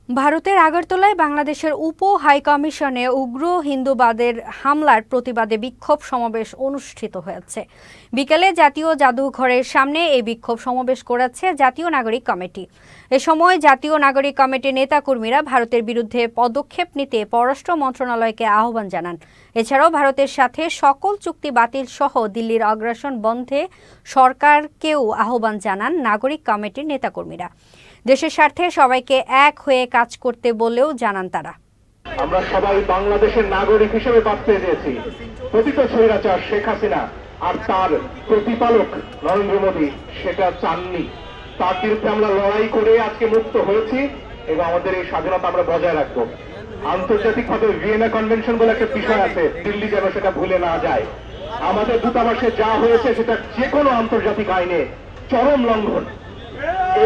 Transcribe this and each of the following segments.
ভারতের আগরতলায় বাংলাদেশের উপ হাইকমিশনে উগ্র হিন্দুবাদের হামলার প্রতিবাদে বিক্ষোভ সমাবেশ অনুষ্ঠিত হয়েছে। বিকেলে জাতীয় জাদুঘরের সামনে এই বিক্ষোভ সমাবেশ করেছে জাতীয় নাগরিক কমিটি। এ সময় জাতীয় নাগরিক কমিটির নেতাকর্মীরা ভারতের বিরুদ্ধে পদক্ষেপ নিতে পররাষ্ট্র মন্ত্রণালয়কে আহ্বান জানান। এছাড়াও ভারতের সাথে সকল চুক্তি বাতিল সহ দিল্লির আগ্রাসন বন্ধে সরকারকেও আহ্বান জানান নাগরিক কমিটির নেতাকর্মীরা। দেশের স্বার্থে সবাইকে এক হয়ে কাজ করতে বলেও জানান তারা। আমরা সবাই বাংলাদেশের নাগরিক হিসেবে বাঁচতে চেয়েছি। পতিত স্বৈরাচার শেখ হাসিনা আর তার প্রতিপালক নরেন্দ্র মোদী সেটা চাননি। তার বিরুদ্ধে আমরা লড়াই করে আজকে মুক্ত হয়েছি এবং আমাদের এই স্বাধীনতা আমরা বজায় রাখবো। আন্তর্জাতিকভাবে ভিয়েনা কনভেনশন বলে একটা বিষয় আছে, দিল্লি যেন সেটা ভুলে না যায়। আমাদের দূতাবাসে যা হয়েছে সেটা যে কোনো আন্তর্জাতিক আইনে চরম লঙ্ঘন।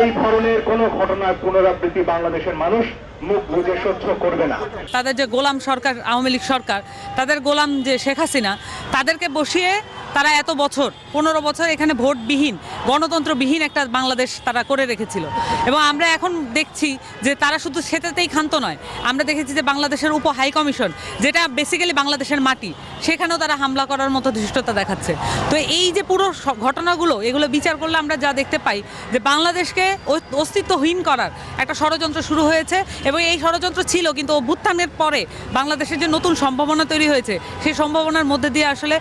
এই ধরনের কোনো ঘটনার পুনরাবৃত্তি বাংলাদেশের মানুষ মুখ বুজে সহ্য করবে না। তাদের যে গোলাম সরকার, আওয়ামী লীগ সরকার, তাদের গোলাম যে শেখ হাসিনা, তাদেরকে বসিয়ে তারা এত বছর 15 বছর এখানে ভোটবিহীন, গণতন্ত্রবিহীন একটা বাংলাদেশ তারা করে রেখেছিল। এবং আমরা এখন দেখছি যে তারা শুধু সেটাতেই ক্ষান্ত নয়, আমরা দেখেছি যে বাংলাদেশের উপ হাই কমিশন, যেটা বেসিক্যালি বাংলাদেশের মাটি, সেখানেও তারা হামলা করার মতো ধৃষ্টতা দেখাচ্ছে। তো এই যে পুরো ঘটনাগুলো, এগুলো বিচার করলে আমরা যা দেখতে পাই যে বাংলাদেশকে অস্তিত্বহীন করার একটা ষড়যন্ত্র শুরু হয়েছে। এবং এই ষড়যন্ত্র ছিল, কিন্তু অভ্যুত্থানের পরে বাংলাদেশের যে নতুন সম্ভাবনা তৈরি হয়েছে, সেই সম্ভাবনার মধ্যে দিয়ে আসলে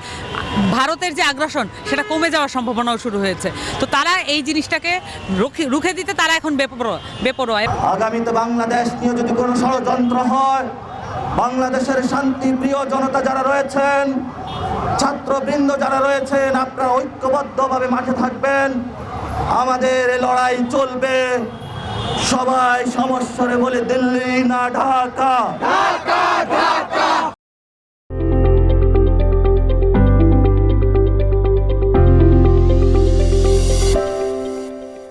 ভারতের যে আগ্রাসন সেটা কমে যাওয়ার সম্ভাবনাও শুরু হয়েছে। তো তারা এই জিনিসটাকে রুখে দিতে তারা এখন বেপরোয়া। আগামীতে বাংলাদেশ নিয়ে যদি কোনো ষড়যন্ত্র হয়, বাংলাদেশের শান্তিপ্রিয় জনতা যারা রয়েছেন, ছাত্রবৃন্দ যারা রয়েছেন, আপনারা ঐক্যবদ্ধভাবে মাঠে থাকবেন। আমাদের লড়াই চলবে। সবাই সমস্যারে বলে দিল্লি না ঢাকা।